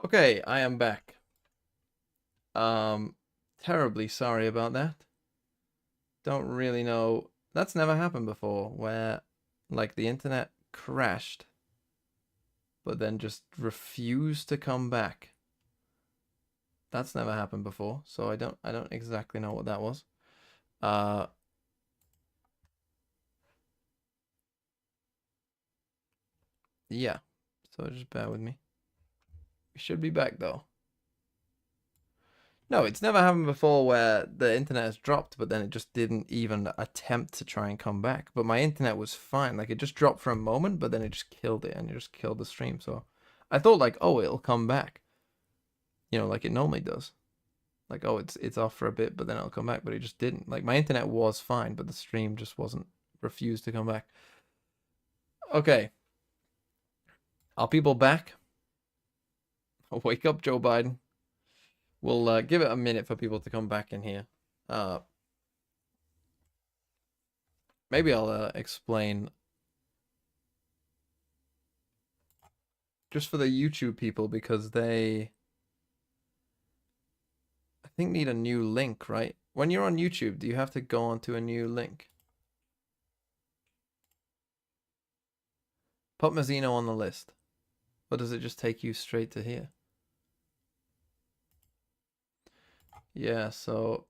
Okay, I am back. Terribly sorry about that. Don't really know. That's never happened before where like the internet crashed but then just refused to come back. That's never happened before, so I don't exactly know what that was. Uh yeah. So just bear with me. We should be back though. No, it's never happened before where the internet has dropped, but then it just didn't even attempt to try and come back. But my internet was fine. Like, it just dropped for a moment, but then it just killed it, and it just killed the stream. So I thought, like, oh, it'll come back. You know, like it normally does. Like, oh, it's off for a bit, but then it'll come back. But it just didn't. Like, my internet was fine, but the stream just refused to come back. Okay. Are people back? Wake up, Joe Biden. We'll give it a minute for people to come back in here. Maybe I'll explain just for the YouTube people because they, I think, need a new link, right? When you're on YouTube, do you have to go onto a new link? Put Mazzino on the list. Or does it just take you straight to here? Yeah, so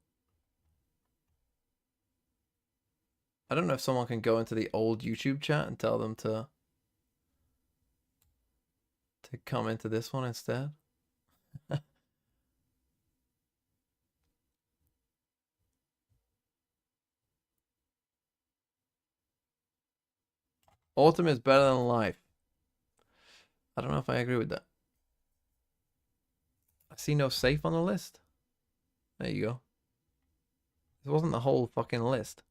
I don't know if someone can go into the old YouTube chat and tell them to come into this one instead. Autumn is better than life. I don't know if I agree with that. I see no safe on the list. There you go. This wasn't the whole fucking list.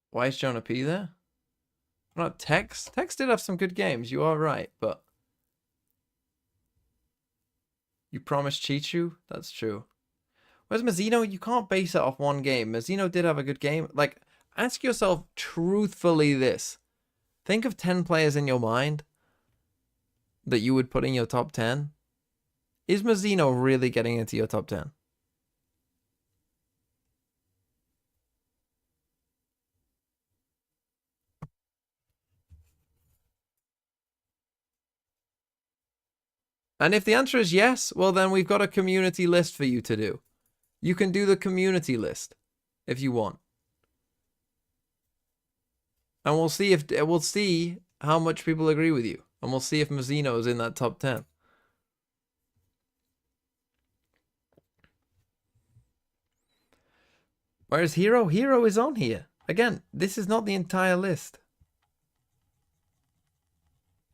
Why is Jonah P there? Not Tex. Tex did have some good games. You are right, but you promised Chichu? That's true. Where's Mazzino? You can't base it off one game. Mazzino did have a good game. Like, ask yourself truthfully this. Think of 10 players in your mind that you would put in your top 10. Is Mazzino really getting into your top 10? And if the answer is yes, well, then we've got a community list for you to do. You can do the community list if you want. And we'll see how much people agree with you. And we'll see if Mazzino is in that top 10. Whereas Hero? Hero is on here. Again, this is not the entire list.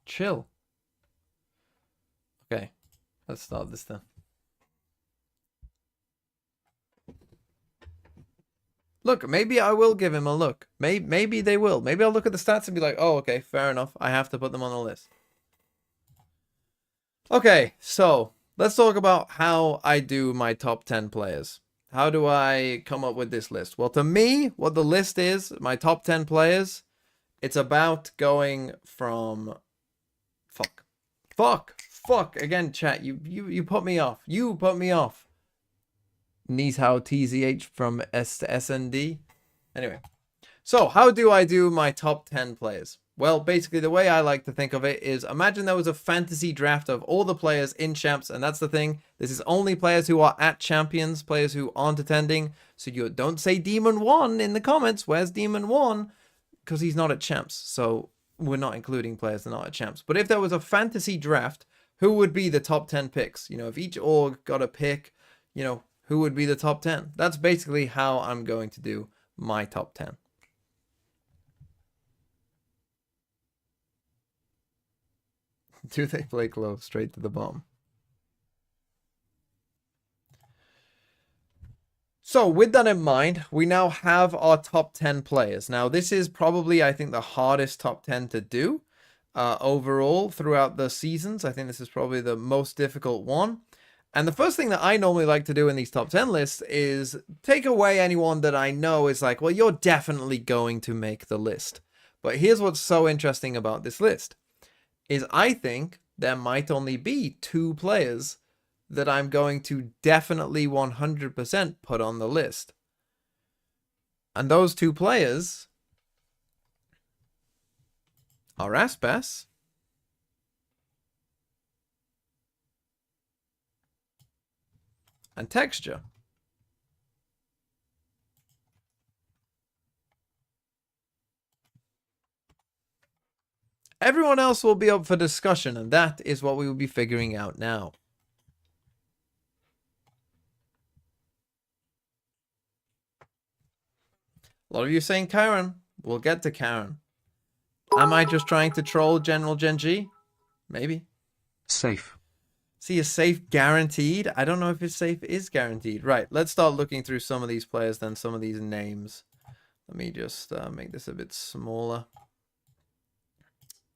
Chill. Okay, let's start this then. Look, maybe I will give him a look. Maybe they will. Maybe I'll look at the stats and be like, oh, okay, fair enough. I have to put them on the list. Okay, so let's talk about how I do my top 10 players. How do I come up with this list? Well, to me, what the list is, my top 10 players, it's about going from... Fuck. Again, chat, you put me off. You put me off. Nishao TZH from S to SND. Anyway, so how do I do my top 10 players? Well, basically, the way I like to think of it is imagine there was a fantasy draft of all the players in champs, and that's the thing. This is only players who are at champions, players who aren't attending. So you don't say Demon 1 in the comments. Where's Demon 1? Because he's not at champs. So we're not including players that are not at champs. But if there was a fantasy draft, who would be the top 10 picks? You know, if each org got a pick, you know, who would be the top 10? That's basically how I'm going to do my top 10. Do they play close straight to the bottom? So with that in mind, we now have our top 10 players. Now, this is probably, I think, the hardest top 10 to do overall throughout the seasons. I think this is probably the most difficult one. And the first thing that I normally like to do in these top 10 lists is take away anyone that I know is like, well, you're definitely going to make the list. But here's what's so interesting about this list is I think there might only be 2 players that I'm going to definitely 100% put on the list. And those 2 players are Aspas and Texture. Everyone else will be up for discussion, and that is what we will be figuring out now. A lot of you saying Karen. We'll get to Karen. Am I just trying to troll General Gen G? Maybe. Safe. See, is safe guaranteed? I don't know if it's safe is guaranteed. Right, let's start looking through some of these players, then some of these names. Let me just make this a bit smaller.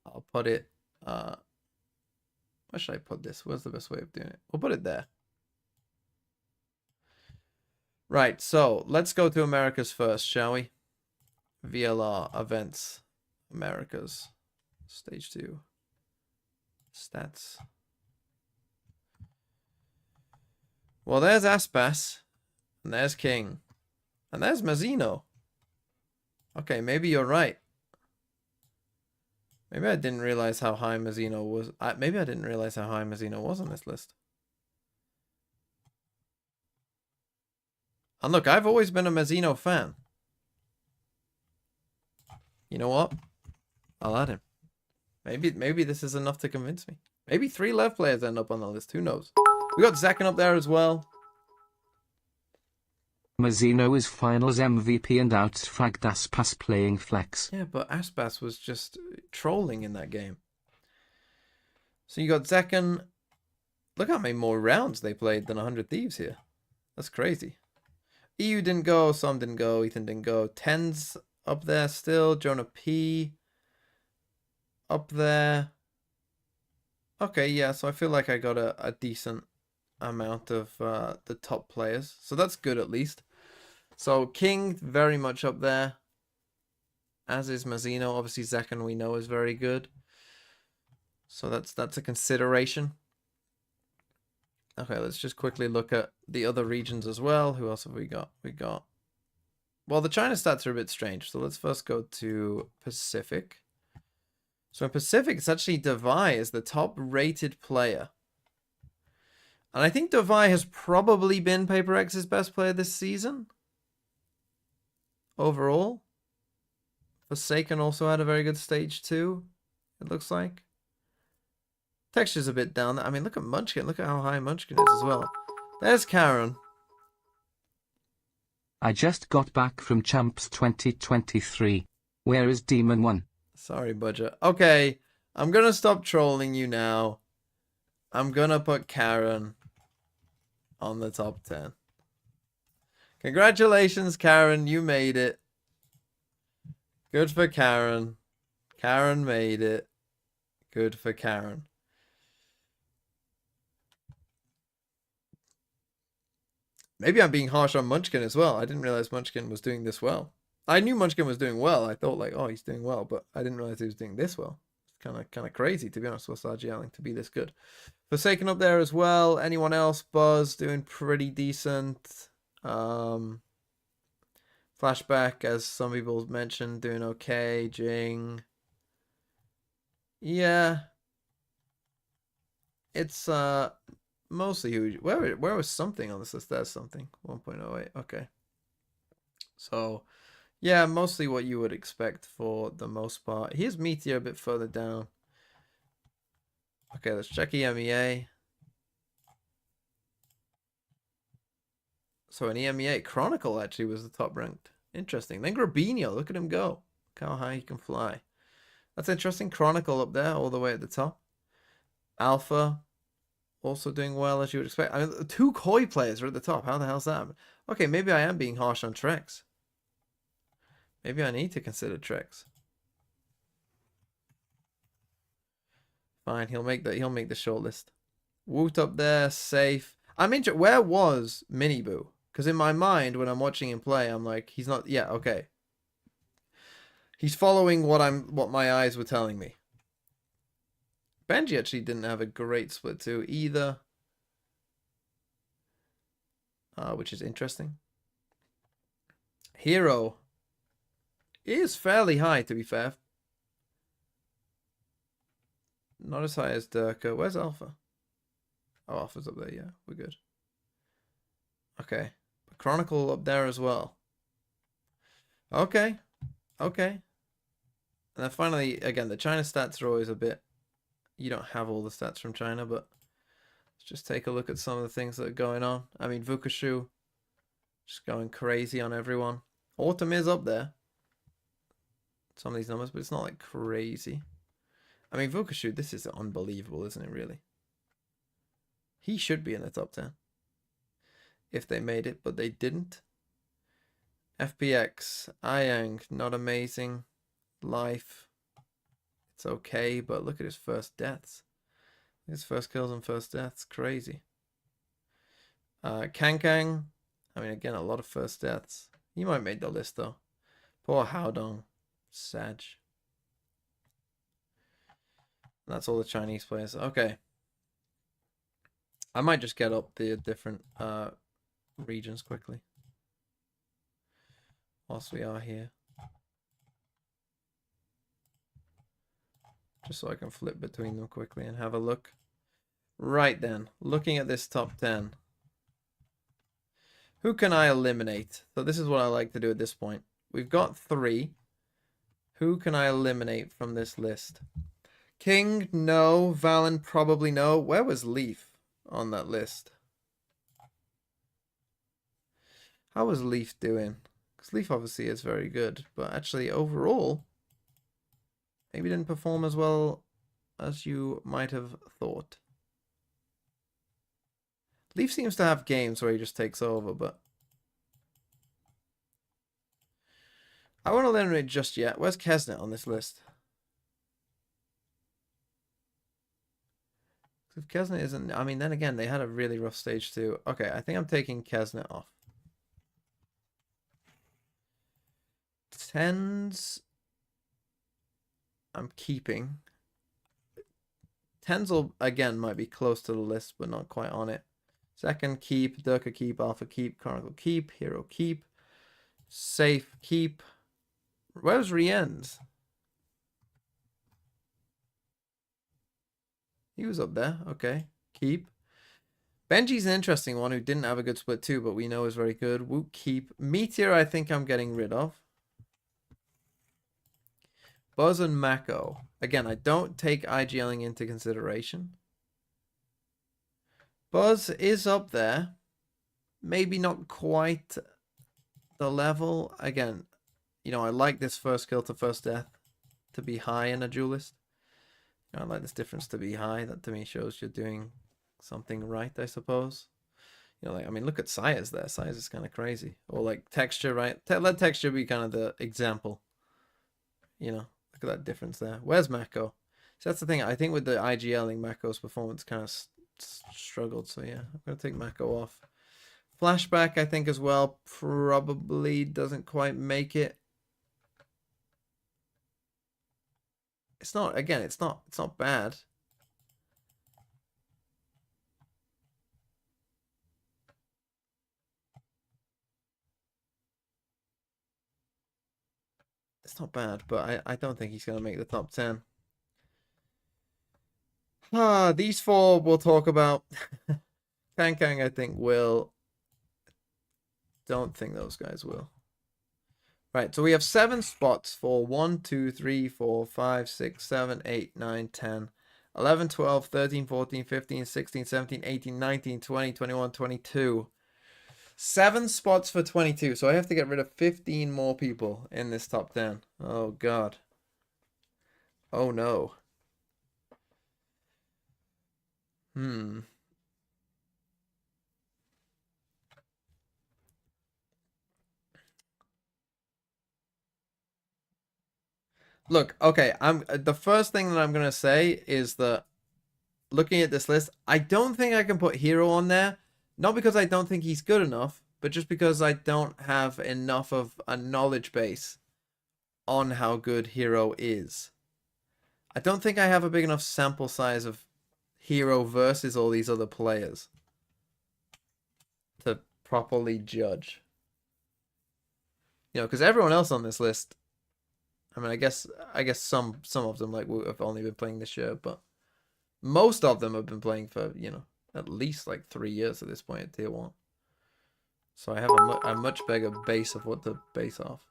I'll put it... where should I put this? What's the best way of doing it? We'll put it there. Right, so let's go to Americas first, shall we? VLR, events, Americas, stage 2, stats. Well, there's Aspas, and there's King, and there's Mazzino. Okay, maybe you're right. Maybe I didn't realize how high Mazzino was. Maybe I didn't realize how high Mazzino was on this list. And look, I've always been a Mazzino fan. You know what? I'll add him. Maybe this is enough to convince me. Maybe 3 left players end up on the list. Who knows? We got Zakin up there as well. Mazzino is finals MVP and outfragged Aspas playing flex. Yeah, but Aspas was just trolling in that game. So you got Zakin. Look how many more rounds they played than 100 Thieves here. That's crazy. EU didn't go, Some didn't go, Ethan didn't go. Tens up there still. Jonah P. up there. Okay, yeah, so I feel like I got a decent amount of the top players. So that's good at least. So King, very much up there. As is Mazzino. Obviously, Zakin we know is very good. So that's a consideration. Okay, let's just quickly look at the other regions as well. Who else have we got? Well, the China stats are a bit strange. So let's first go to Pacific. So in Pacific, it's actually Devi is the top rated player. And I think Devi has probably been Paper X's best player this season. Overall. Forsaken also had a very good stage 2, it looks like. Texture's a bit down. I mean, look at Munchkin. Look at how high Munchkin is as well. There's Karen. I just got back from Champs 2023. Where is Demon 1? Sorry, Budget. Okay, I'm going to stop trolling you now. I'm going to put Karen on the top 10. Congratulations, Karen. You made it. Good for Karen. Karen made it. Good for Karen. Maybe I'm being harsh on Munchkin as well. I didn't realize Munchkin was doing this well. I knew Munchkin was doing well. I thought like, oh, he's doing well, but I didn't realize he was doing this well. It's kind of crazy, to be honest, for Sarge Yelling to be this good. Forsaken up there as well. Anyone else? Buzz doing pretty decent. Flashback, as some people mentioned, doing okay. Jing. Yeah. It's mostly who. Where was something on this list? There's something. 1.08. Okay. So, yeah, mostly what you would expect for the most part. Here's Meteor a bit further down. Okay, let's check EMEA. So in EMEA, Chronicle actually was the top ranked. Interesting. Then Grabinho, look at him go. Look how high he can fly. That's interesting. Chronicle up there, all the way at the top. Alpha, also doing well as you would expect. I mean, 2 Koi players are at the top. How the hell's that? Okay, maybe I am being harsh on Trex. Maybe I need to consider Trex. Fine, he'll make the short list. Woot up there, safe. I'm interested. Where was Miniboo? Because in my mind, when I'm watching him play, I'm like, he's not. Yeah, okay. He's following what my eyes were telling me. Benji actually didn't have a great split 2 either, which is interesting. Hero is fairly high, to be fair. Not as high as Durka. Where's Alpha? Oh, Alpha's up there. Yeah, we're good. Okay. Chronicle up there as well. Okay. Okay. And then finally, again, the China stats are always a bit... You don't have all the stats from China, but let's just take a look at some of the things that are going on. I mean, Vukushu just going crazy on everyone. Autumn is up there. Some of these numbers, but it's not like crazy. I mean, Vukushu, this is unbelievable, isn't it, really? He should be in the top 10. If they made it, but they didn't. FPX, Ayang, not amazing. Life, it's okay, but look at his first deaths. His first kills and first deaths, crazy. Kankang, I mean, again, a lot of first deaths. He might make the list, though. Poor Haodong, Sag. That's all the Chinese players. Okay. I might just get up the different regions quickly whilst we are here. Just so I can flip between them quickly and have a look. Right then, looking at this top 10. Who can I eliminate? So this is what I like to do at this point. We've got 3. Who can I eliminate from this list? King, no. Valen, probably no. Where was Leaf on that list? How was Leaf doing? Because Leaf obviously is very good, but actually overall, maybe didn't perform as well as you might have thought. Leaf seems to have games where he just takes over, but I won't eliminate just yet. Where's Kesnet on this list? If Kesnet isn't... I mean, then again, they had a really rough stage too. Okay, I think I'm taking Kesnet off. Tens... I'm keeping. Tenzel, again, might be close to the list, but not quite on it. Second, keep. Durka, keep. Alpha, keep. Chronicle, keep. Hero, keep. Safe, keep. Where's Rienz? He was up there. Okay. Keep. Benji's an interesting one who didn't have a good split too, but we know is very good. Woot, keep. Meteor, I think I'm getting rid of. Buzz and Mako. Again, I don't take IGLing into consideration. Buzz is up there. Maybe not quite the level. Again, you know, I like this first kill to first death to be high in a duelist. You know, I like this difference to be high. That to me shows you're doing something right, I suppose. You know, like, I mean, look at Sire's there. Sire's is kind of crazy. Or like texture, right? Let texture be kind of the example. You know, look at that difference there. Where's Mako? So that's the thing. I think with the IGLing, Mako's performance kind of struggled. So yeah, I'm going to take Mako off. Flashback, I think as well, probably doesn't quite make it. It's not, again, it's not bad. It's not bad, but I don't think he's going to make the top 10. These 4 we'll talk about. Kang, I think, will. Don't think those guys will. Right, so we have 7 spots for 1, 2, 3, 4, 5, 6, 7, 8, 9, 10, 11, 12, 13, 14, 15, 16, 17, 18, 19, 20, 21, 22. 7 spots for 22. So I have to get rid of 15 more people in this top 10. Oh, God. Oh, no. Look, okay, the first thing that I'm gonna say is that looking at this list, I don't think I can put Hero on there Not because I don't think he's good enough, but just because I don't have enough of a knowledge base on how good Hero is. I don't think I have a big enough sample size of Hero versus all these other players to properly judge. You know, because everyone else on this list, I mean, I guess some of them like have only been playing this year, but most of them have been playing for, you know, at least like 3 years at this point at tier 1. So I have a much bigger base of what to base off.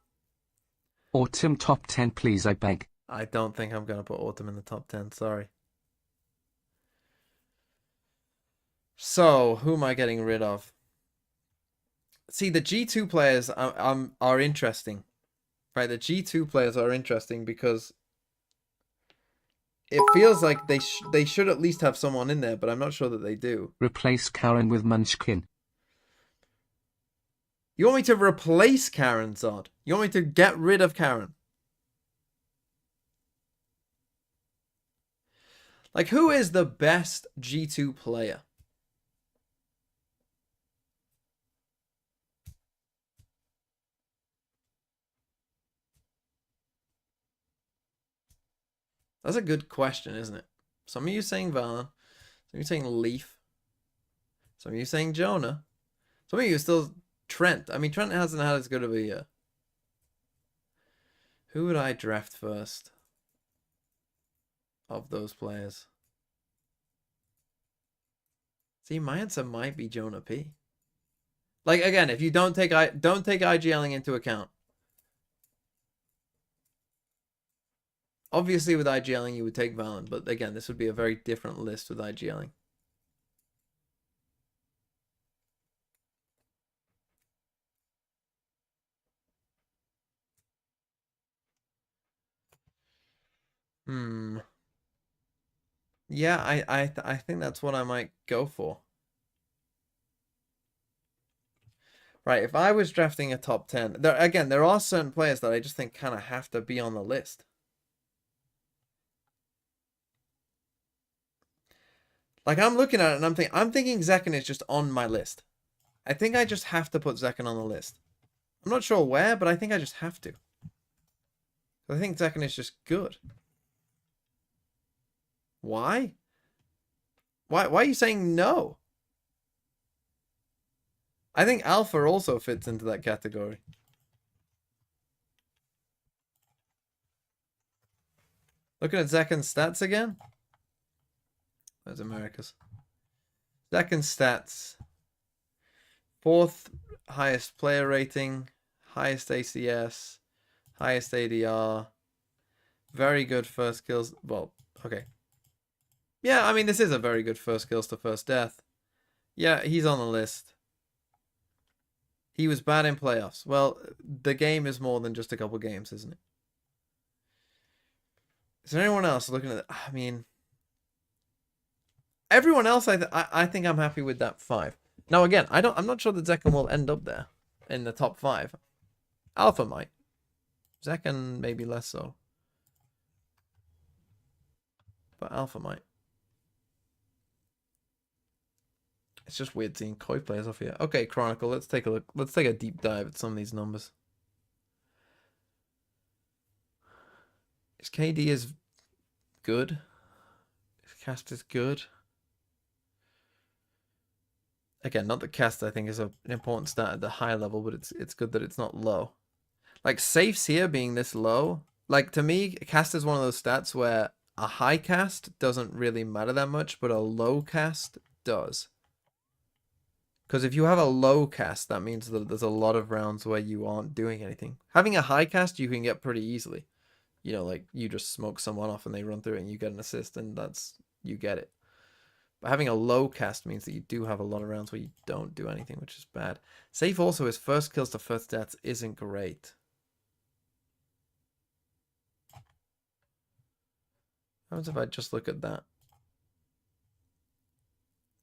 Autumn top 10 please, I beg. I don't think I'm going to put Autumn in the top 10, sorry. So, who am I getting rid of? See, the G2 players are interesting. Right, the G2 players are interesting because it feels like they should at least have someone in there, but I'm not sure that they do. Replace Karen with Munchkin. You want me to replace Karen, Zod? You want me to get rid of Karen? Like, who is the best G2 player? That's a good question, isn't it? Some of you saying Valen. Some of you saying Leaf. Some of you saying Jonah. Some of you still Trent. I mean, Trent hasn't had as good of a year. Who would I draft first of those players? See, my answer might be Jonah P. Like, again, if you don't take IGLing into account. Obviously, with IGLing, you would take Valen, but again, this would be a very different list with IGLing. Yeah, I think that's what I might go for. Right, if I was drafting a top 10, there are certain players that I just think kind of have to be on the list. Like, I'm looking at it and I'm thinking Zekken is just on my list. I think I just have to put Zekken on the list. I'm not sure where, but I think I just have to. I think Zekken is just good. Why? Why are you saying no? I think Alpha also fits into that category. Looking at Zekken's stats again. There's America's. Zekken's stats. 4th highest player rating, highest ACS, highest ADR, very good first kills. Well, okay. Yeah, I mean, this is a very good first kills to first death. Yeah, he's on the list. He was bad in playoffs. Well, the game is more than just a couple games, isn't it? Is there anyone else looking at it? I mean, everyone else, I think I'm happy with that 5. Now again, I'm not sure that Zekken will end up there in the top 5. Alpha might. Zekken maybe less so. But Alpha might. It's just weird seeing Koi players off here. Okay, Chronicle, let's take a look. Let's take a deep dive at some of these numbers. His KD is good. His cast is good. Again, not that cast I think is an important stat at the high level, but it's good that it's not low. Like, safes here being this low, like, to me, cast is one of those stats where a high cast doesn't really matter that much, but a low cast does. Because if you have a low cast, that means that there's a lot of rounds where you aren't doing anything. Having a high cast, you can get pretty easily. You know, like, you just smoke someone off and they run through it and you get an assist, and you get it. But having a low cast means that you do have a lot of rounds where you don't do anything, which is bad. Safe also, his first kills to first deaths isn't great. What happens if I just look at that?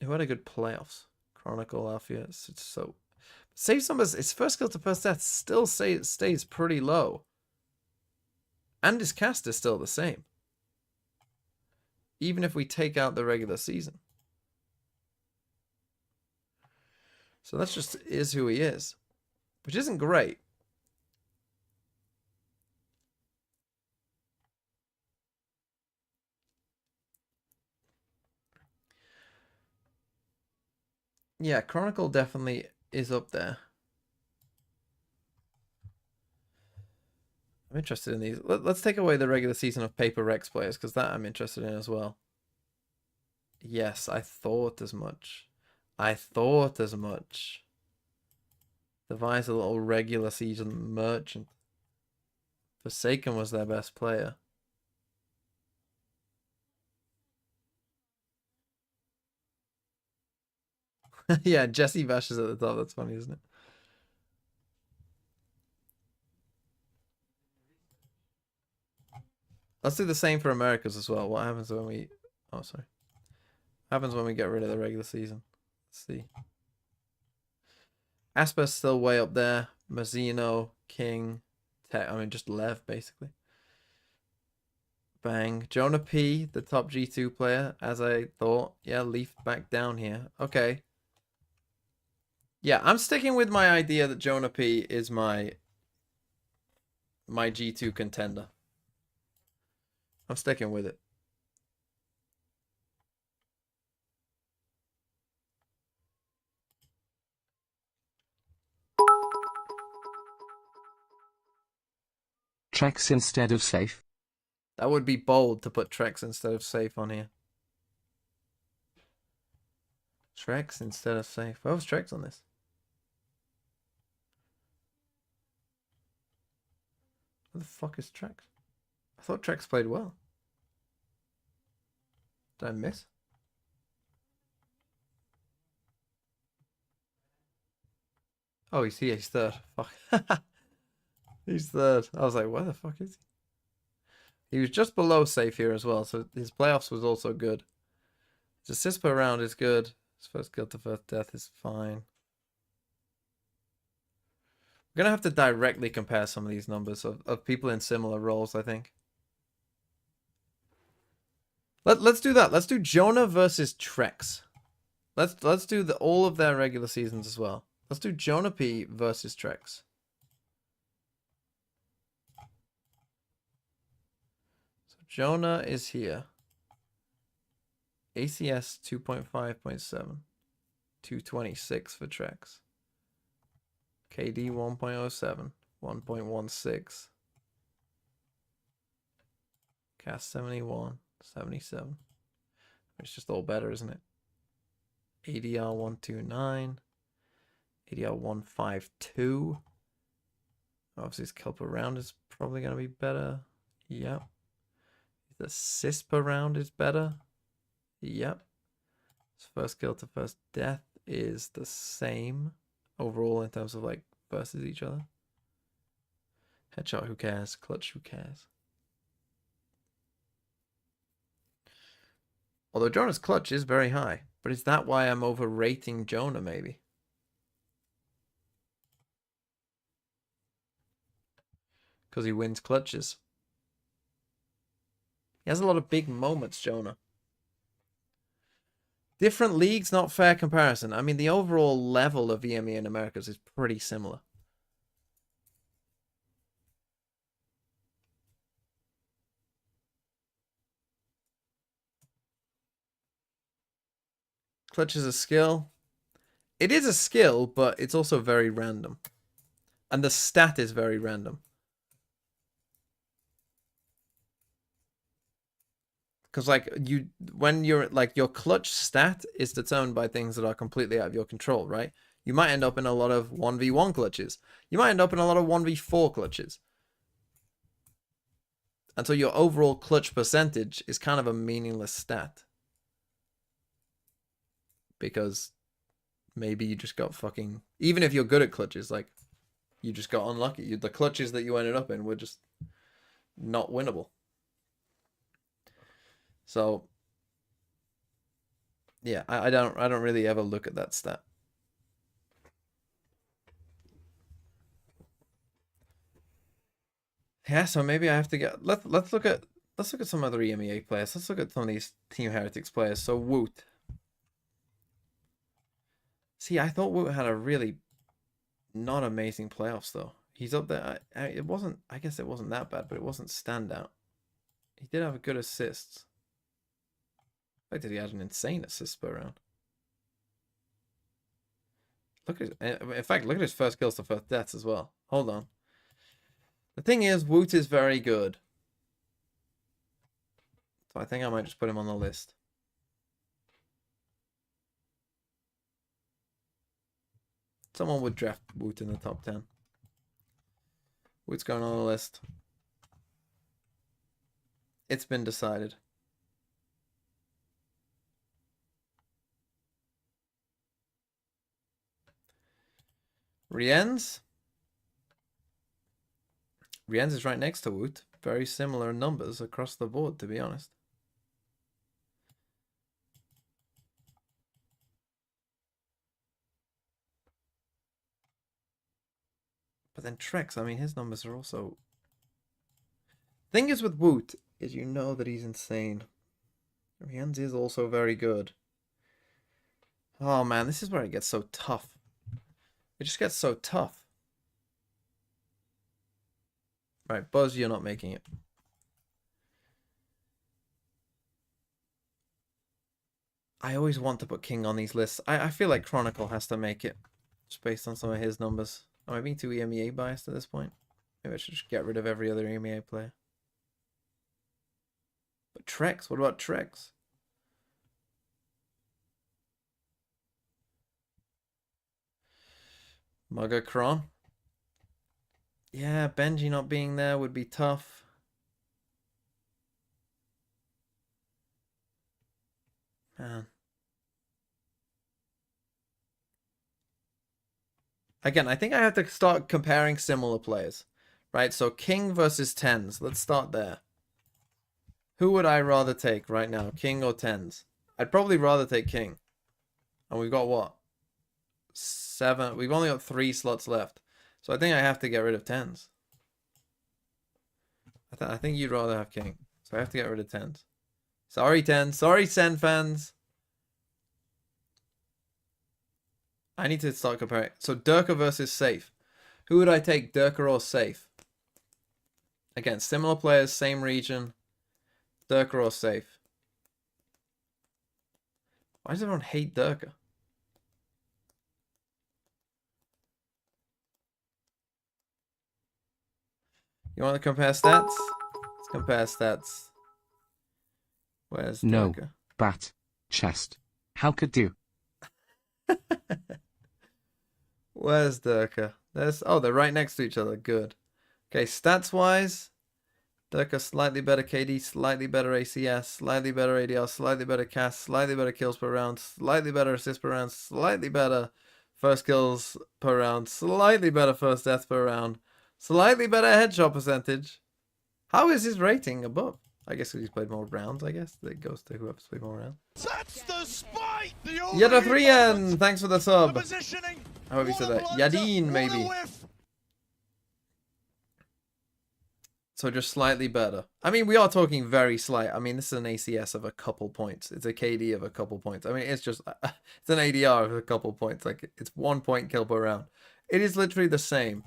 Who had a good playoffs? Chronicle, Alpha, so save numbers, his first kill to first death still stays pretty low. And his cast is still the same. Even if we take out the regular season. So that's just is who he is, which isn't great. Yeah, Chronicle definitely is up there. I'm interested in these. Let's take away the regular season of Paper Rex players, because that I'm interested in as well. Yes, I thought as much. I thought as much. Devise a little regular season merchant. Forsaken was their best player. Yeah, Jesse Bash is at the top. That's funny, isn't it? Let's do the same for Americas as well. What happens when we... Oh, sorry. What happens when we get rid of the regular season? Let's see. Asper's still way up there. Mazzino, King, I mean, just Lev, basically. Bang. Jonah P, the top G2 player, as I thought. Yeah, leafed back down here. Okay. Yeah, I'm sticking with my idea that Jonah P is my G2 contender. I'm sticking with it. Trex instead of safe. That would be bold to put Trex instead of safe on here. Trex instead of safe. Where was Trex on this? Where the fuck is Trex? I thought Trex played well. Did I miss? Oh, he's here. He's third. Fuck. He's third. I was like, where the fuck is he? He was just below safe here as well, so his playoffs was also good. His assist per round is good. His first kill to first death is fine. We're gonna have to directly compare some of these numbers of people in similar roles, I think. Let's do that. Let's do Jonah versus Trex. Let's do all of their regular seasons as well. Let's do Jonah P versus Trex. So Jonah is here. ACS 2.5.7. 226 for Trex. KD 1.07. 1.16. Cast 71. 77. It's just all better, isn't it? ADR 129. ADR 152. Obviously, his kill per round is probably going to be better. Yep. The assist per round is better. Yep. His first kill to first death is the same overall in terms of like versus each other. Headshot, who cares? Clutch, who cares? Although Jonah's clutch is very high. But is that why I'm overrating Jonah, maybe? Because he wins clutches. He has a lot of big moments, Jonah. Different leagues, not fair comparison. I mean, the overall level of EME in Americas is pretty similar. Clutch is a skill. It is a skill, but it's also very random. And the stat is very random. Because like when you're like your clutch stat is determined by things that are completely out of your control, right? You might end up in a lot of 1v1 clutches. You might end up in a lot of 1v4 clutches. And so your overall clutch percentage is kind of a meaningless stat. Because maybe you just got fucking... Even if you're good at clutches, like, you just got unlucky. The clutches that you ended up in were just not winnable. So, yeah, I don't really ever look at that stat. Yeah, so maybe I have to get... Let's look at some other EMEA players. Let's look at some of these Team Heretics players. So, Woot. See, I thought Woot had a really not amazing playoffs though. He's up there. It wasn't. I guess it wasn't that bad, but it wasn't standout. He did have good assists. I did. He had an insane assist per round. Look at his, in fact, look at his first kills to first deaths as well. Hold on. The thing is, Woot is very good. So I think I might just put him on the list. Someone would draft Woot in the top 10. Woot's going on the list. It's been decided. Rienz. Rienz is right next to Woot. Very similar numbers across the board, to be honest. But then Trex, I mean, his numbers are also... Thing is with Woot, is you know that he's insane. Rienz is also very good. Oh man, this is where it gets so tough. It just gets so tough. Right, Buzz, you're not making it. I always want to put King on these lists. I feel like Chronicle has to make it. Just based on some of his numbers. Am I being too EMEA biased at this point? Maybe I should just get rid of every other EMEA player. But Trex, what about Trex? Mugger Kron. Yeah, Benji not being there would be tough. Man. Again, I think I have to start comparing similar players. Right, so King versus Tens. Let's start there. Who would I rather take right now? King or Tens? I'd probably rather take King. And we've got what? 7. We've only got 3 slots left. So I think I have to get rid of Tens. I think you'd rather have King. So I have to get rid of Tens. Sorry, Tens. Sorry, Sen fans. I need to start comparing. So Durka versus Safe. Who would I take, Durka or Safe? Again, similar players, same region. Durka or Safe? Why does everyone hate Durka? You want to compare stats? Let's compare stats. Where's No, Durka? bat, chest. How could you? Where's Durka? Oh, they're right next to each other. Good. Okay, stats wise, Durka slightly better KD, slightly better ACS, slightly better ADL, slightly better cast, slightly better kills per round, slightly better assists per round, slightly better first kills per round, slightly better first deaths per round, slightly better headshot percentage. How is his rating above? I guess he's played more rounds, I guess. That goes to whoever's played more rounds. That's the spite! Yada 3N! Thanks for the sub. Positioning. I hope you said that. Yadeen, maybe. So just slightly better. I mean, we are talking very slight. I mean, this is an ACS of a couple points. It's a KD of a couple points. I mean, it's just... It's an ADR of a couple points. Like, it's 1 point kill per round. It is literally the same.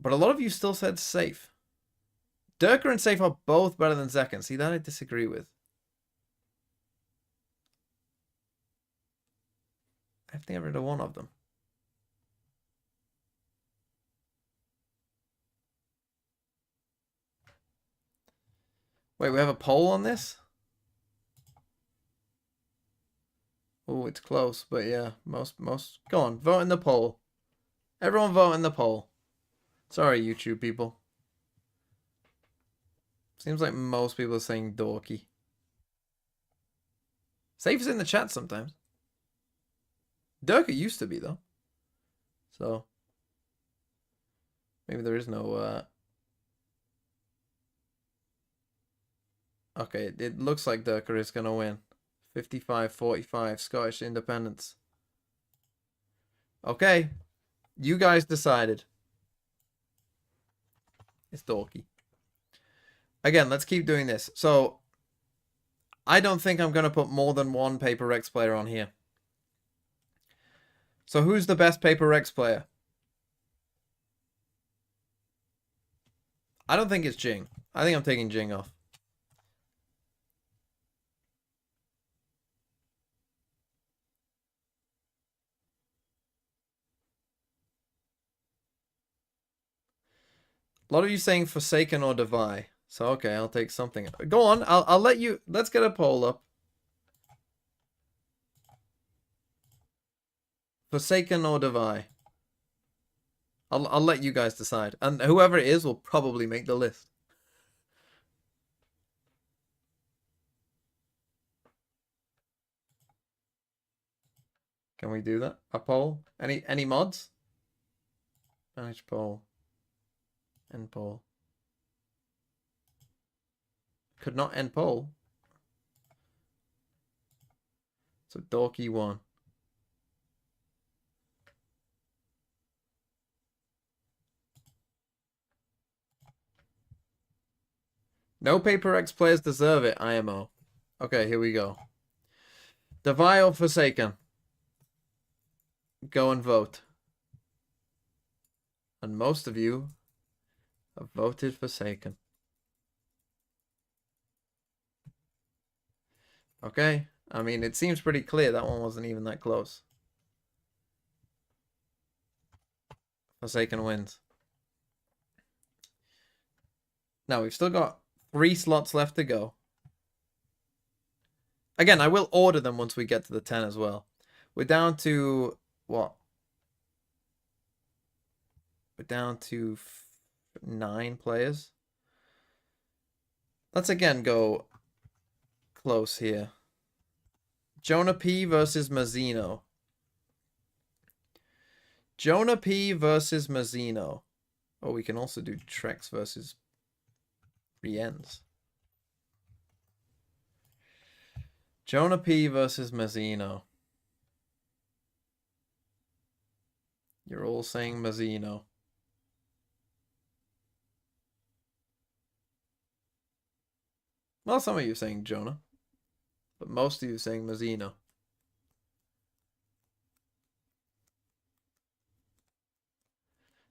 But a lot of you still said Safe. Durka and Safe are both better than Zekken. See, that I disagree with. I have to get rid of one of them. Wait, we have a poll on this? Oh, it's close, but yeah, most. Go on, vote in the poll. Everyone vote in the poll. Sorry, YouTube people. Seems like most people are saying dorky. Safe is in the chat sometimes. Durka used to be, though. So. Maybe there is no... Okay, it looks like Durka is going to win. 55-45, Scottish independence. Okay. You guys decided. It's dorky. Again, let's keep doing this. So, I don't think I'm going to put more than one Paper Rex player on here. So who's the best Paper Rex player? I don't think it's Jing. I think I'm taking Jing off. A lot of you saying Forsaken or Divide. So okay, I'll take something. Go on, I'll let you. Let's get a poll up. Forsaken or Divide. I'll let you guys decide, and whoever it is will probably make the list. Can we do that? A poll? Any mods? Manage poll. End poll. Could not end poll. So Dorky won. No Paper X players deserve it, IMO. Okay, here we go. Divide or Forsaken? Go and vote. And most of you have voted Forsaken. Okay, I mean, it seems pretty clear that one wasn't even that close. Forsaken wins. Now, we've still got 3 slots left to go. Again, I will order them once we get to the 10 as well. We're down to, what? We're down to 9 players. Let's again go close here. Jonah P versus Mazzino. Jonah P versus Mazzino. Oh, we can also do Trex versus Rienz. Jonah P versus Mazzino. You're all saying Mazzino. Well, some of you are saying Jonah, but most of you are saying Mazzino.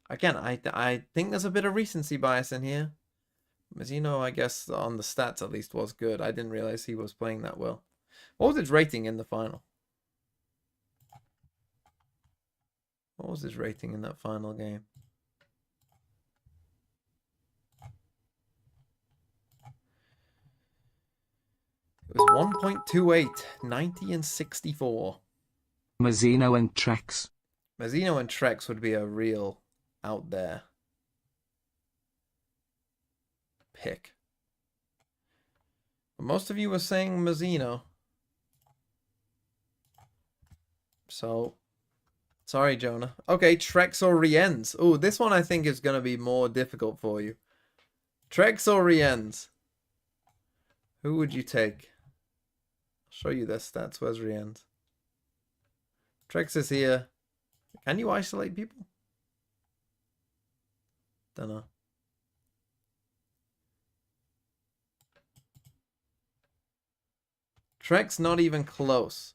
Again, I think there's a bit of recency bias in here. Mazzino, I guess, on the stats at least, was good. I didn't realize he was playing that well. What was his rating in the final? What was his rating in that final game? It was 1.28, 90 and 64. Mazzino and Trex. Mazzino and Trex would be a real out there pick. But most of you were saying Mazzino. So, sorry, Jonah. Okay, Trex or Rienz. Oh, this one I think is going to be more difficult for you. Trex or Rienz? Who would you take? I'll show you their stats. Where's Rienz? Trex is here. Can you isolate people? Don't know. Trex not even close.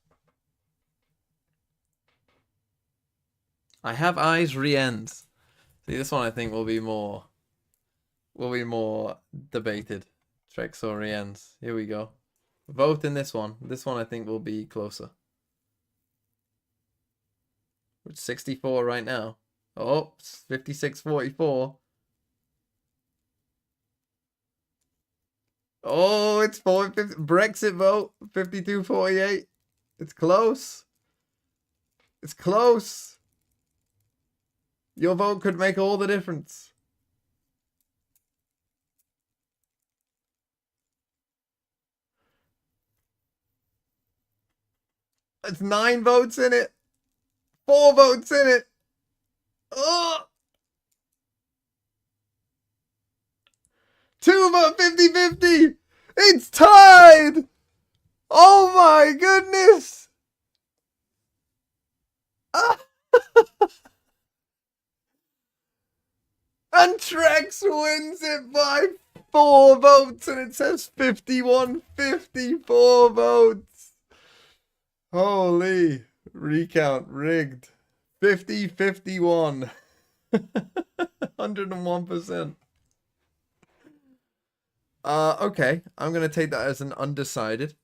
I have eyes Rienz. See, this one I think will be more debated. Trex or Rienz. Here we go. Vote in this one. This one I think will be closer. We're at 64 right now. Oh, 56-44. Oh, it's 450. Brexit vote. 52-48. It's close. It's close. Your vote could make all the difference. It's 9 votes in it. 4 votes in it. Oh! 2 vote 50-50. It's tied. Oh my goodness. Ah. And Trex wins it by 4 votes and it says 51, 54 votes. Holy. Recount rigged. 50, 51. 101%. Okay. I'm going to take that as an undecided.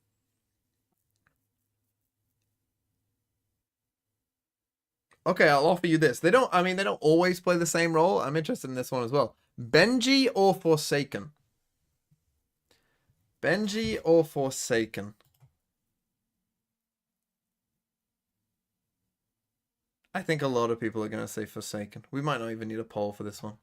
Okay, I'll offer you this. They don't always play the same role. I'm interested in this one as well. Benji or Forsaken? Benji or Forsaken? I think a lot of people are going to say Forsaken. We might not even need a poll for this one.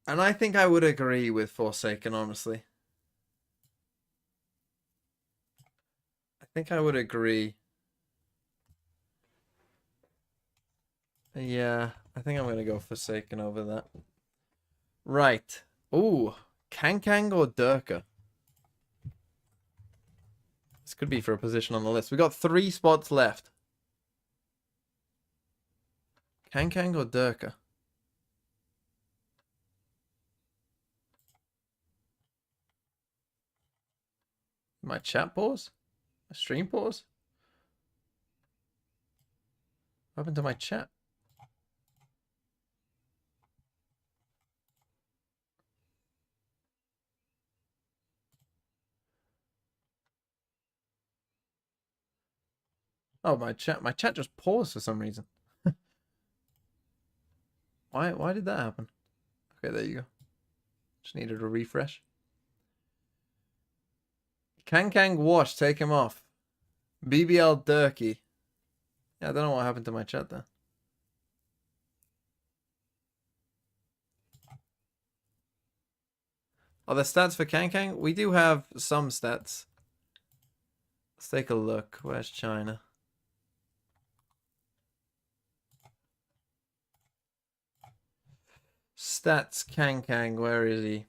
And I think I would agree with Forsaken, honestly. I think I would agree. Yeah, I think I'm going to go Forsaken over that. Right. Ooh, Kankang or Durka? This could be for a position on the list. We got 3 spots left. Kankang or Durka? My chat pause? My stream pause? What happened to my chat? Oh, my chat just paused for some reason. Why did that happen? Okay, there you go. Just needed a refresh. Kankang Wash, take him off. BBL Durkee. Yeah, I don't know what happened to my chat there. Are there stats for Kankang? We do have some stats. Let's take a look. Where's China? Stats Kankang, where is he?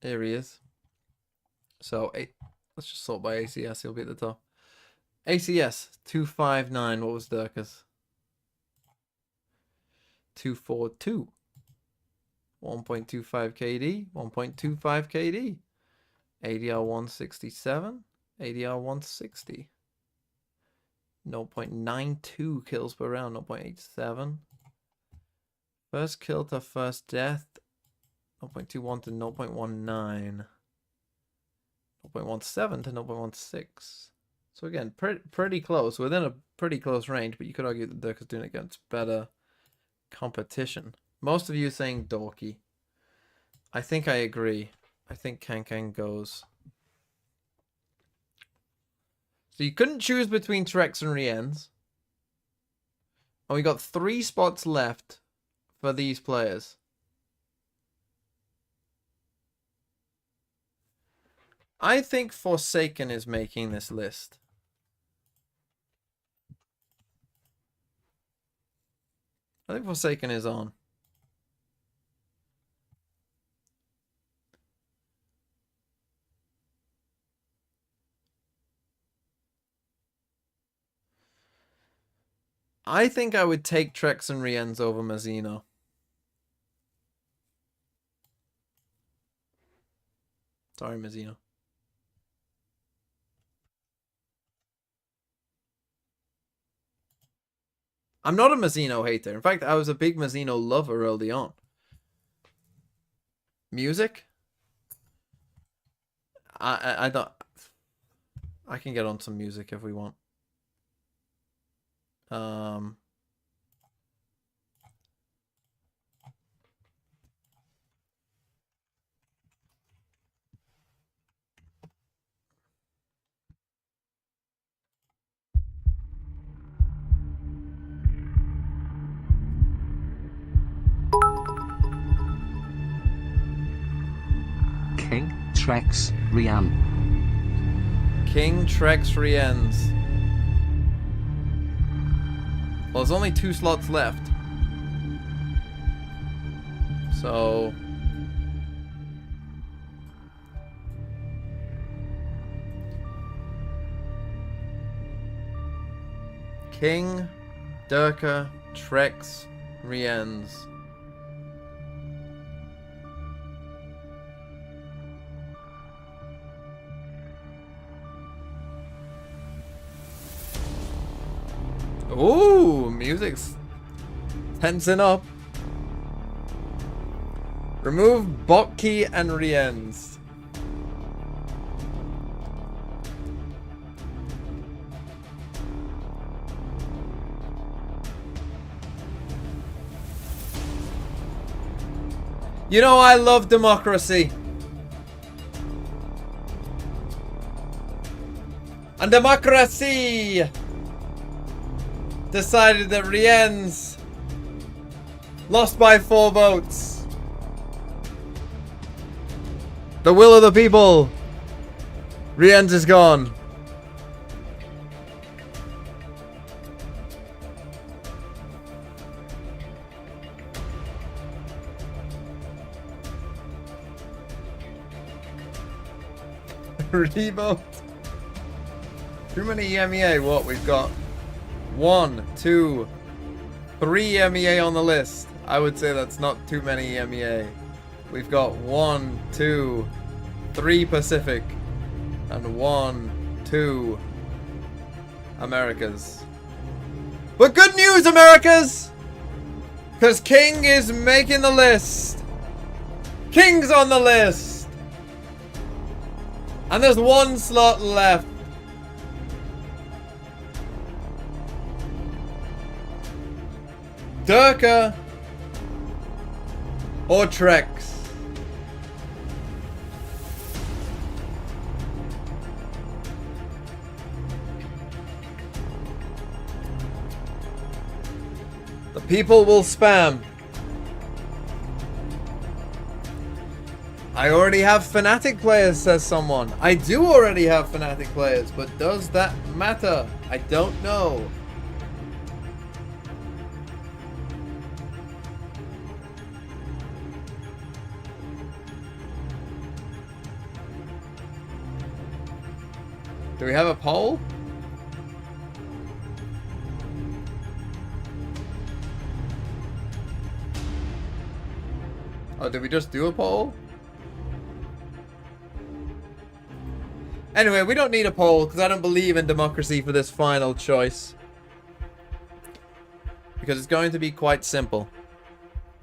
Here he is. So, let's just sort by ACS, he'll be at the top. ACS, 259, what was Durka's? 242. 1.25 KD, 1.25 KD. ADR 167, ADR 160. 0.92 kills per round, 0.87. First kill to first death, 0.21 to 0.19. 0.17 to 0.16. So again, pretty close. Within a pretty close range, but you could argue that Dirk is doing it against better competition. Most of you saying Dorky. I think I agree. I think Kankang goes. So you couldn't choose between Trex and Rien's. And we got 3 spots left for these players. I think Forsaken is making this list. I think Forsaken is on. I think I would take Trex and Rien's over Mazzino. Sorry, Mazzino. I'm not a Mazzino hater. In fact, I was a big Mazzino lover early on. Music? I don't... I can get on some music if we want. King, Trex, Rian. King, Trex, Rien's. Well, there's only 2 slots left. So... King, Durka, Trex, Rienz. Ooh, music's tensing up. Remove Botki and Rienz. You know, I love democracy. And democracy decided that Rienz lost by 4 votes. The will of the people. Rienz is gone. Revote. Too many MEA. What we've got? 1, 2, 3 MEA on the list. I would say that's not too many MEA. We've got 1, 2, 3 Pacific, and 1, 2 Americas. But good news, Americas! Because King is making the list. King's on the list. And there's 1 slot left. Durka or Trex? The people will spam. I already have Fnatic players, says someone. I do already have Fnatic players, but does that matter? I don't know. Do we have a poll? Oh, did we just do a poll? Anyway, we don't need a poll because I don't believe in democracy for this final choice. Because it's going to be quite simple.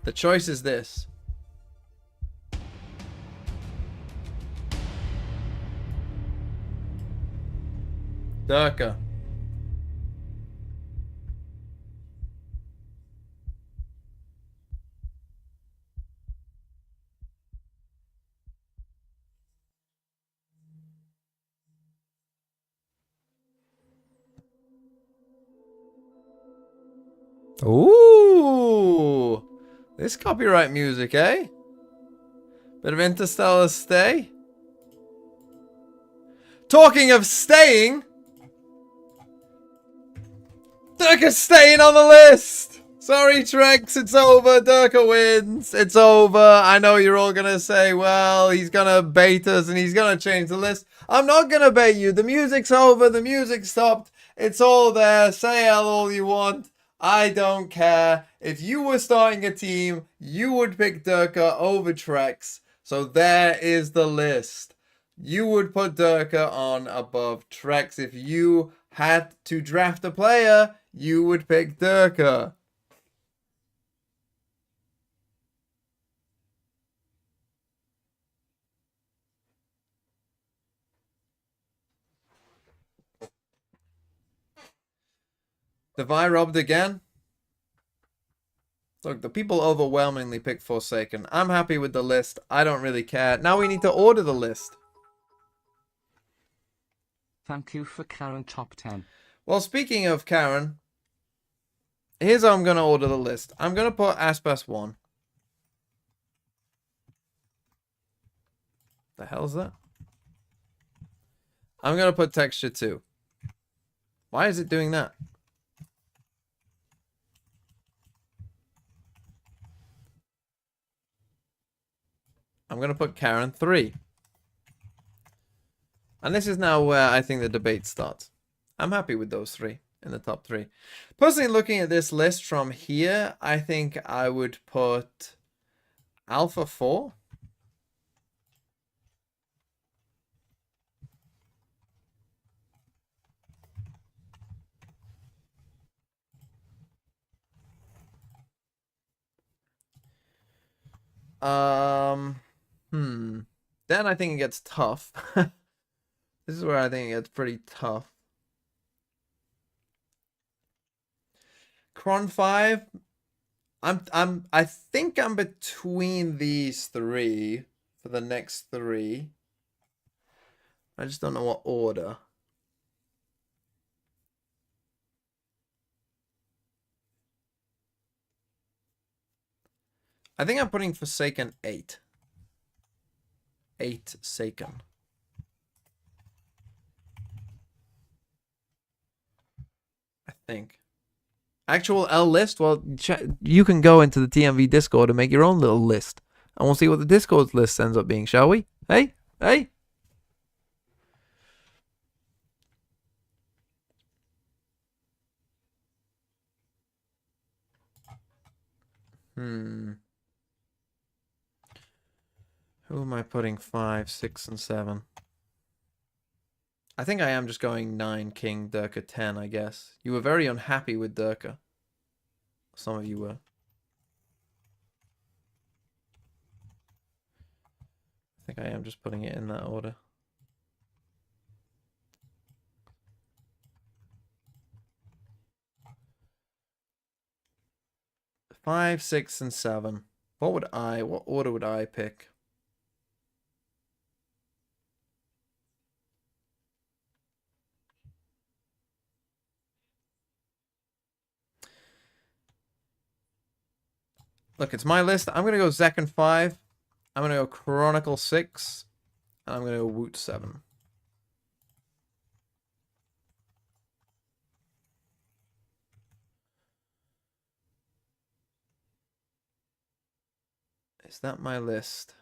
The choice is this. Durka. Ooh, this copyright music, eh? Bit of interstellar stay. Talking of staying, Durka's staying on the list. Sorry, Trex, it's over. Durka wins. It's over. I know you're all gonna say, well, he's gonna bait us and he's gonna change the list. I'm not gonna bait you. The music's over. The music stopped. It's all there. Say hell all you want. I don't care. If you were starting a team, you would pick Durka over Trex. So there is the list. You would put Durka on above Trex. If you had to draft a player, you would pick Durka. Devi robbed again? Look, the people overwhelmingly picked Forsaken. I'm happy with the list. I don't really care. Now we need to order the list. Thank you for Karen top 10. Well, speaking of Karen, here's how I'm going to order the list. I'm going to put Aspas 1. The hell's that? I'm going to put Texture 2. Why is it doing that? I'm going to put Karen 3. And this is now where I think the debate starts. I'm happy with those 3. in the top 3. Personally, looking at this list from here, I think I would put Alpha 4. Then I think it gets tough. This is where I think it gets pretty tough. Cron 5. I think I'm between these 3 for the next 3. I just don't know what order. I think I'm putting Forsaken 8. 8 Saken. I think. Actual L list? Well, you can go into the TMV Discord and make your own little list. And we'll see what the Discord list ends up being, shall we? Hey? Hey? Who am I putting 5, 6, and 7? I think I am just going 9, King, Durka, 10, I guess. You were very unhappy with Durka. Some of you were. I think I am just putting it in that order. Five, 6, and 7. What order would I pick? Look, it's my list. I'm going to go Zekken 5. I'm going to go Chronicle 6. And I'm going to go Woot 7. Is that my list?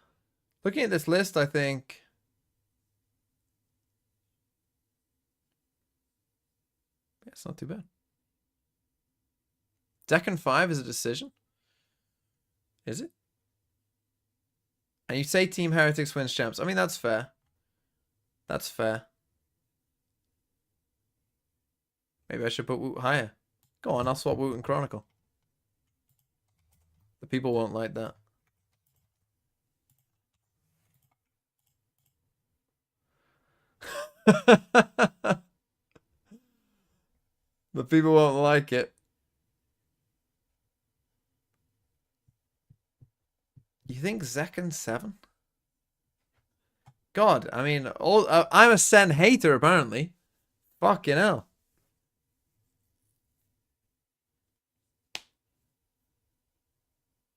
Looking at this list, I think... yeah, it's not too bad. Zekken 5 is a decision? Is it? And you say Team Heretics wins champs. I mean, that's fair. That's fair. Maybe I should put Woot higher. Go on, I'll swap Woot and Chronicle. The people won't like that. The people won't like it. You think Zekken 7? God, I mean, I'm a Sen hater apparently. Fucking hell.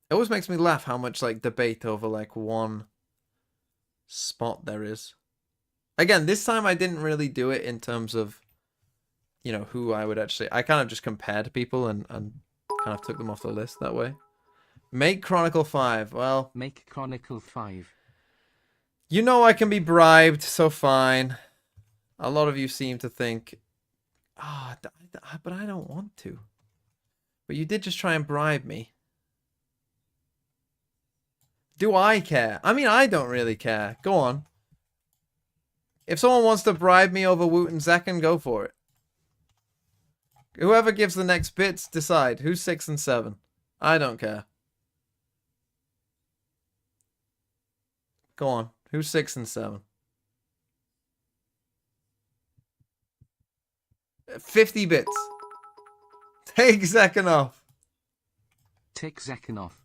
It always makes me laugh how much like debate over like one spot there is. Again, this time I didn't really do it in terms of, you know, who I would actually... I kind of just compared people and kind of took them off the list that way. Make Chronicle 5. Well... Make Chronicle 5. You know I can be bribed, so fine. A lot of you seem to think... ah, but I don't want to. But you did just try and bribe me. Do I care? I mean, I don't really care. Go on. If someone wants to bribe me over Woot and Zekken, go for it. Whoever gives the next bits, decide. Who's 6 and 7? I don't care. Go on. Who's 6 and 7? 50 bits. Take Zekken off. Take Zekken off.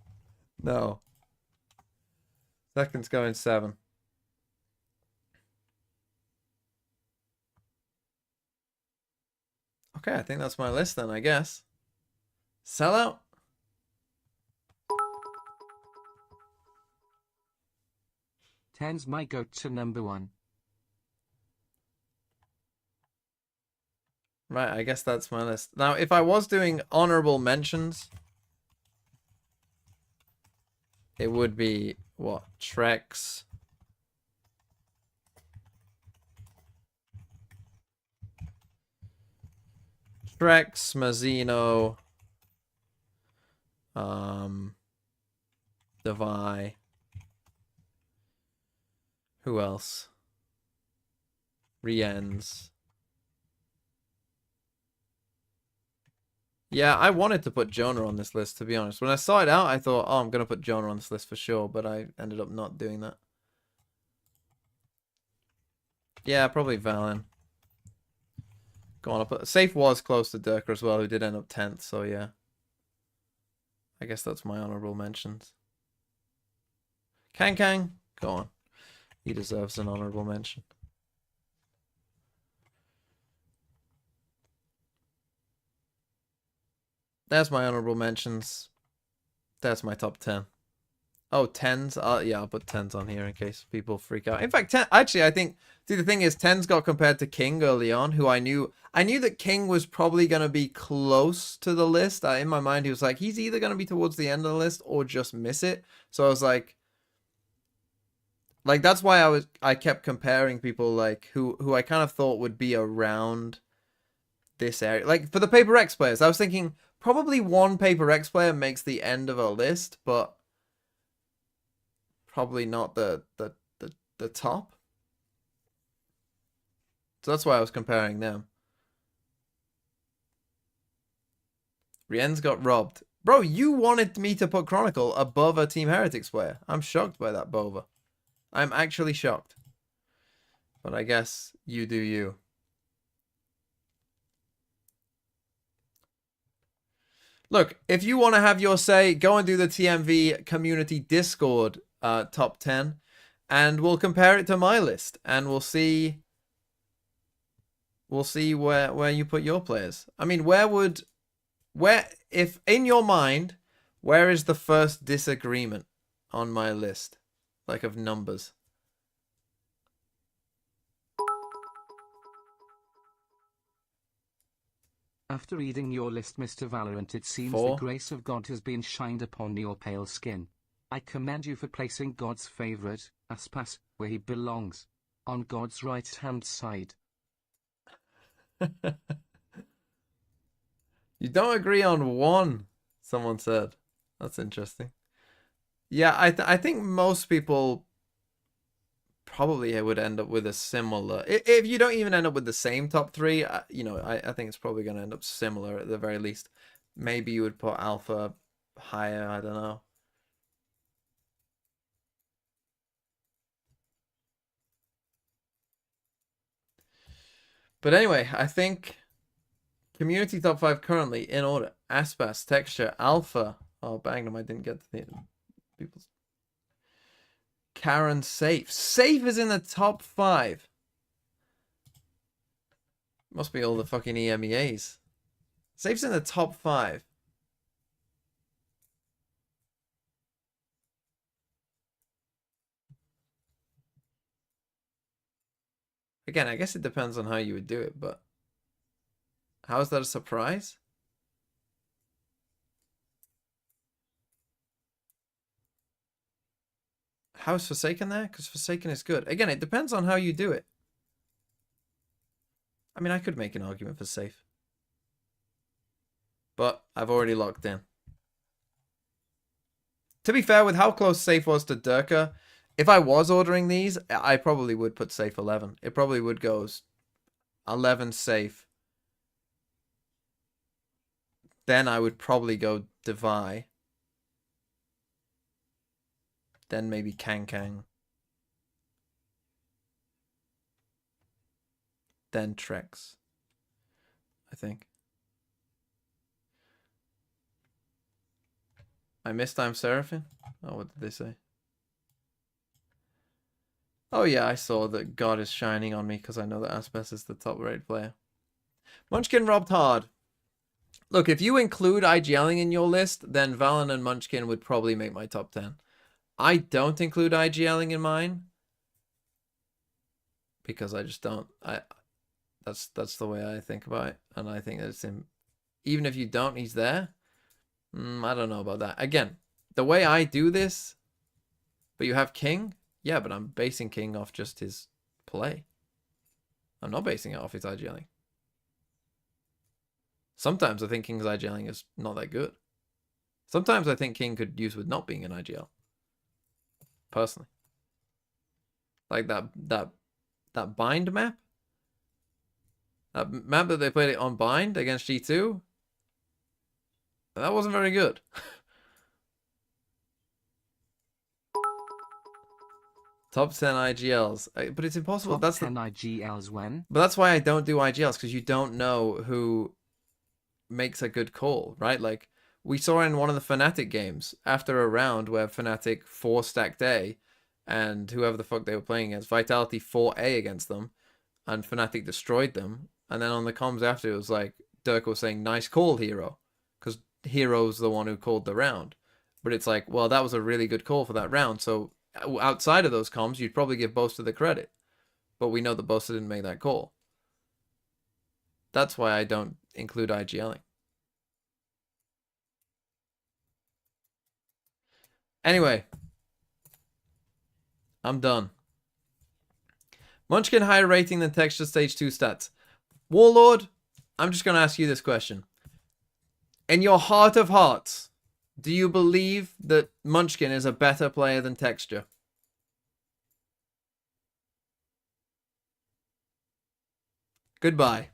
No. Zekken's going 7. Okay, I think that's my list then, I guess. Sell out. Ten's my goat to number 1. Right, I guess that's my list. Now, if I was doing honorable mentions, it would be, what, Trex. Trex, Mazzino, Devi. Who else? Riens. Yeah, I wanted to put Jonah on this list, to be honest. When I saw it out, I thought, oh, I'm going to put Jonah on this list for sure, but I ended up not doing that. Yeah, probably Valen. Go on, I'll put... Safe was close to Durka as well, who did end up 10th, so yeah. I guess that's my honorable mentions. Kang Kang, go on. He deserves an honorable mention. That's my honorable mentions. That's my top 10. Oh, 10s? Yeah, I'll put 10s on here in case people freak out. In fact, 10, actually, I think, see, the thing is, 10s got compared to King early on, who I knew that King was probably going to be close to the list. In my mind, he was like, he's either going to be towards the end of the list or just miss it. So I was like, that's why I kept comparing people, like, who I kind of thought would be around this area. Like, for the Paper X players, I was thinking probably one Paper X player makes the end of a list, but probably not the top. So that's why I was comparing them. Rien's got robbed. Bro, you wanted me to put Chronicle above a Team Heretics player. I'm shocked by that, Bova. I'm actually shocked. But I guess you do you. Look, if you want to have your say, go and do the TMV community Discord top 10, and we'll compare it to my list, and we'll see where you put your players. I mean, if in your mind, where is the first disagreement on my list, like of numbers? After reading your list, Mr. Valorant, it seems 4. the grace of God has been shined upon your pale skin. I commend you for placing God's favorite, Aspas, where he belongs, on God's right-hand side. You don't agree on one, someone said. That's interesting. Yeah, I think most people probably would end up with a similar... If you don't even end up with the same top 3, you know, I think it's probably going to end up similar at the very least. Maybe you would put Alpha higher, I don't know. But anyway, I think community top 5 currently in order: Aspas, Texture, Alpha. Oh, bang them! I didn't get the people's. Karen, Safe. Safe is in the top 5. Must be all the fucking EMEAs. Safe's in the top 5. Again, I guess it depends on how you would do it, but how is that a surprise? How is Forsaken there? Because Forsaken is good. Again, it depends on how you do it. I mean, I could make an argument for Safe, but I've already locked in. To be fair, with how close Safe was to Durka, if I was ordering these, I probably would put Safe 11. It probably would go 11 Safe. Then I would probably go Devi. Then maybe Kang Kang. Then Trex, I think. I missed I'm Seraphim? Oh, what did they say? Oh yeah, I saw that God is shining on me because I know that Aspas is the top rated player. Munchkin robbed hard. Look, if you include IGLing in your list, then Valen and Munchkin would probably make my top 10. I don't include IGLing in mine because I just don't. That's the way I think about it, and I think that it's him. Even if you don't, he's there. I don't know about that. Again, the way I do this, but you have King. Yeah, but I'm basing King off just his play. I'm not basing it off his IGLing. Sometimes I think King's IGLing is not that good. Sometimes I think King could use with not being an IGL. Personally. Like that bind map. That map that they played it on bind against G2. That wasn't very good. Top 10 IGLs. But it's impossible. Top That's 10 IGLs when? But that's why I don't do IGLs, because you don't know who makes a good call, right? Like, we saw in one of the Fnatic games, after a round where Fnatic 4-stacked A, and whoever the fuck they were playing against, Vitality 4A against them, and Fnatic destroyed them. And then on the comms after, it was like, Dirk was saying, nice call, Hero. Because Hero's the one who called the round. But it's like, well, that was a really good call for that round. So outside of those comms, you'd probably give Boaster the credit. But we know that Boaster didn't make that call. That's why I don't include IGLing. Anyway, I'm done. Munchkin higher rating than Texture Stage 2 stats. Warlord, I'm just going to ask you this question. In your heart of hearts, do you believe that Munchkin is a better player than Texture? Goodbye.